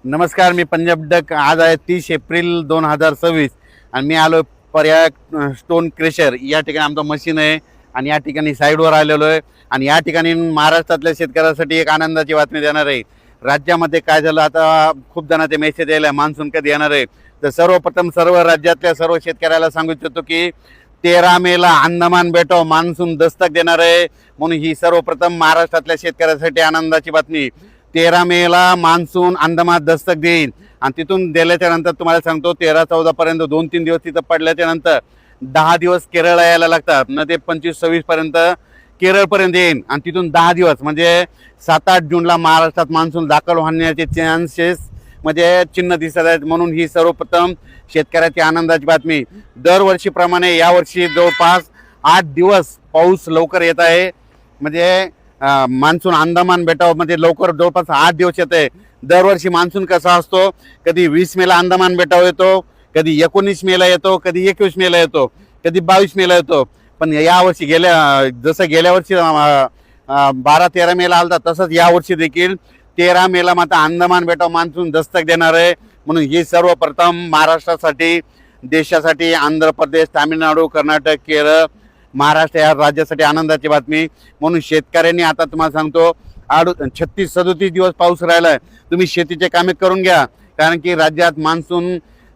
नमस्कार, मी पंजाब डक. आज आहे 30 एप्रिल 2026 आणि मी आलो पर्याय स्टोन क्रेशर या ठिकाणी आमचं मशीन आहे आणि या ठिकाणी साईडवर आलेलो आहे. आणि या ठिकाणी महाराष्ट्रातल्या शेतकऱ्यासाठी एक आनंदाची बातमी देणार आहे. राज्यामध्ये काय झालं, आता खूप जणांचे मेसेज यायला मान्सून कधी येणार आहे. तर सर्वप्रथम सर्व राज्यातल्या सर्व शेतकऱ्याला सांगू इच्छितो की 13 मेला अंदमान बेटावर मान्सून दस्तक देणार आहे. म्हणून ही सर्वप्रथम महाराष्ट्रातल्या शेतकऱ्यासाठी आनंदाची बातमी. 13 मेला मान्सून अंदमान दस्तक देईल आणि तिथून दिल्याच्या नंतर तुम्हाला सांगतो 13-14 पर्यंत 2-3 दिवस तिथं पडल्याच्या नंतर 10 दिवस केरळला यायला लागतात न ते 25-26 पर्यंत केरळपर्यंत येईल आणि तिथून 10 दिवस म्हणजे 7-8 जूनला महाराष्ट्रात मान्सून दाखल होण्याचे चान्सेस म्हणजे चिन्ह दिसत आहेत. म्हणून ही सर्वप्रथम शेतकऱ्याची आनंदाची बातमी. दरवर्षीप्रमाणे यावर्षी जवळपास 8 दिवस पाऊस लवकर येत आहे. म्हणजे मान्सून अंदमान बेटामध्ये लवकर जवळपास 8 दिवस येत आहे. दरवर्षी मान्सून कसा असतो, कधी 20 मेला अंदमान बेटावर येतो, कधी 19 मेला येतो, कधी 21 मेला येतो, कधी 22 मेला येतो. पण यावर्षी जसं गेल्या वर्षी 12-13 मेला आलता तसंच यावर्षी देखील 13 मेला मात्र अंदमान बेटावर मान्सून दस्तक देणार आहे. म्हणून ही सर्वप्रथम महाराष्ट्रासाठी, देशासाठी, आंध्र प्रदेश, तामिळनाडू, कर्नाटक, केरळ, महाराष्ट्र या राज्यासाठी आनंदाची बातमी. म्हणून शेतकऱ्यांनी आता तुम्हाला सांगतो 36-37 दिवस पाऊस राहिलाय. तुम्ही शेतीचे कामे करून घ्या, कारण की राज्यात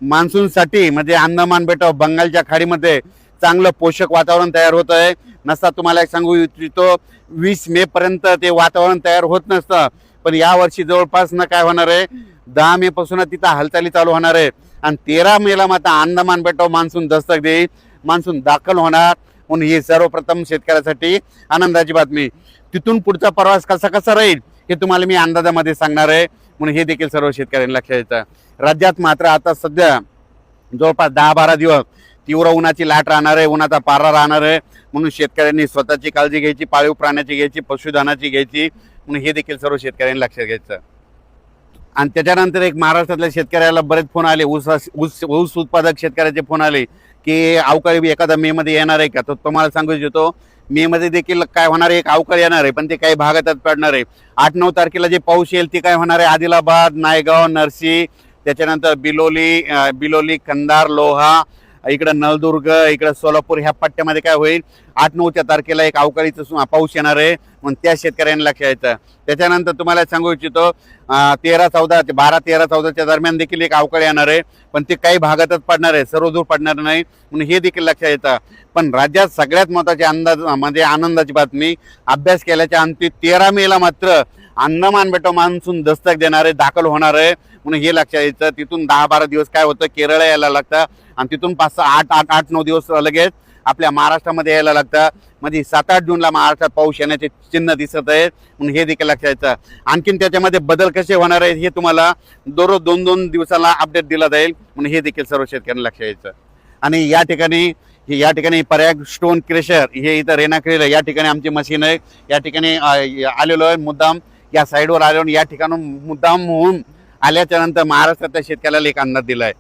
मान्सूनसाठी म्हणजे अंदमान बेटावर बंगालच्या खाडीमध्ये चांगलं पोषक वातावरण तयार होत आहे. नसता तुम्हाला एक सांगू इच्छितो 20 मे पर्यंत ते वातावरण तयार होत नसतं. पण यावर्षी जवळपास न काय होणार आहे, 10 मे पासून तिथं हालचाली चालू होणार आहे आणि 13 मेला मात्र अंदमान बेटावर मान्सून दस्तक देईल, मान्सून दाखल होणार. म्हणून ही सर्वप्रथम शेतकऱ्यासाठी आनंदाची बातमी. तिथून पुढचा प्रवास कसा राहील हे तुम्हाला मी अंदाजामध्ये सांगणार आहे. म्हणून हे देखील सर्व शेतकऱ्यांनी लक्षात येतं. राज्यात मात्र आता सध्या जवळपास 10-12 दिवस तीव्र उन्हाची लाट राहणार आहे, उन्हाचा पारा राहणार आहे. म्हणून शेतकऱ्यांनी स्वतःची काळजी घ्यायची, पाळीव प्राण्याची घ्यायची, पशुधनाची घ्यायची. म्हणून हे देखील सर्व शेतकऱ्यांनी लक्षात घ्यायचं. आणि त्याच्यानंतर एक महाराष्ट्रातल्या शेतकऱ्याला बरेच फोन आले, ऊस उत्पादक शेतकऱ्याचे फोन आले की अवकाळी एखादा मे मध्ये येणार आहे का. तर तुम्हाला सांगू इच्छितो मे मध्ये देखील काय होणार आहे, एक अवकाळी येणार आहे, पण ते काही भागातच पडणार आहे. 8-9 तारखेला जे पाऊस येईल ते काय होणार आहे, आदिलाबाद, नायगाव, नरसी, त्याच्यानंतर बिलोली, कंधार, लोहा, इकडं नळदुर्ग, इकडं सोलापूर ह्या पट्ट्यामध्ये काय होईल, 8-9 तारखेला एक अवकाळीचा पाऊस येणार आहे. म्हणून त्या शेतकऱ्यांना लक्षात यायचं. त्याच्यानंतर तुम्हाला सांगू इच्छितो 12-13-14 दरम्यान देखील एक अवकाळी येणार आहे, पण ते काही भागातच पडणार आहे, सर्वदूर पडणार नाही. म्हणून हे देखील लक्षात येतं. पण राज्यात सगळ्यात महत्त्वाची म्हणजे आनंदाची बातमी, अभ्यास केल्याच्या अंती 13 मेला मात्र अंदमान बेटावर मान्सून दस्तक देणार आहे, दाखल होणार आहे. म्हणून हे लक्षात यायचं. तिथून 10-12 दिवस काय होतं, केरळ यायला लागतं आणि तिथून 5-8-9 दिवस लगेच आपल्या महाराष्ट्रामध्ये यायला लागतं. म्हणजे 7-8 जूनला महाराष्ट्रात पाऊस येण्याचे चिन्ह दिसत आहेत. म्हणून हे देखील लक्षात यायचं. आणखीन त्याच्यामध्ये बदल कसे होणार आहेत हे तुम्हाला दररोज 2-2 दिवसाला अपडेट दिला जाईल. म्हणून हे देखील सर्व शेतकऱ्यांना लक्षात यायचं. आणि या ठिकाणी पर्याय स्टोन क्रेशर हे इथं रेणाखेडीला या ठिकाणी आमची मशीन आहे. या ठिकाणी आलेलो आहे, मुद्दाम या साईडवर आलेलो, या ठिकाणून मुद्दाम होऊन आल्याच्या नंतर महाराष्ट्रातल्या शेतकऱ्याला एक अंदाज दिला आहे.